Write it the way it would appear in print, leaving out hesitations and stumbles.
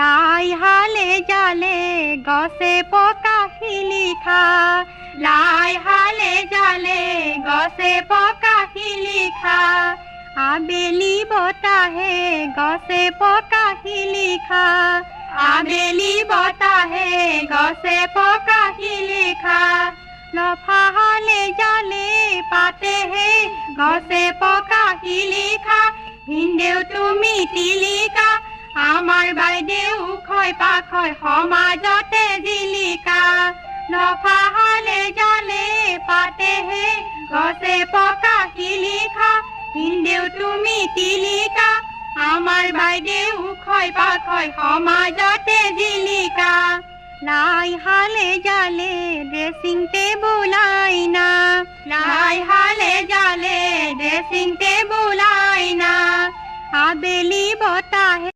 লাই হালে জালে গছে পকা শিলিখা লাই হালে জালে গছে পকা শিলিখা আবেলি বতাহে গছে পকা শিলিখা আবেলি বতাহে গছে পকা শিলিখা লফা হালে জালে পাতেহে গছে পকা শিলিখা হিন্দেও তুমি তিলিকা আমাৰ বাইদেউ খয় পাখয় সমাজতে জিলিকা লফা হালে জালে পাতেহে গছে পকা শিলিখা হিন্দেও তুমি তিলিকা আমাৰ বাইদেউ খয় পাখয় সমাজতে জিলিকা লাই হালে জালে ড্রেসিং টেবুল আইনা লাই হালে জালে ড্রেসিং টেবুল আইনা আবেলি বতাহে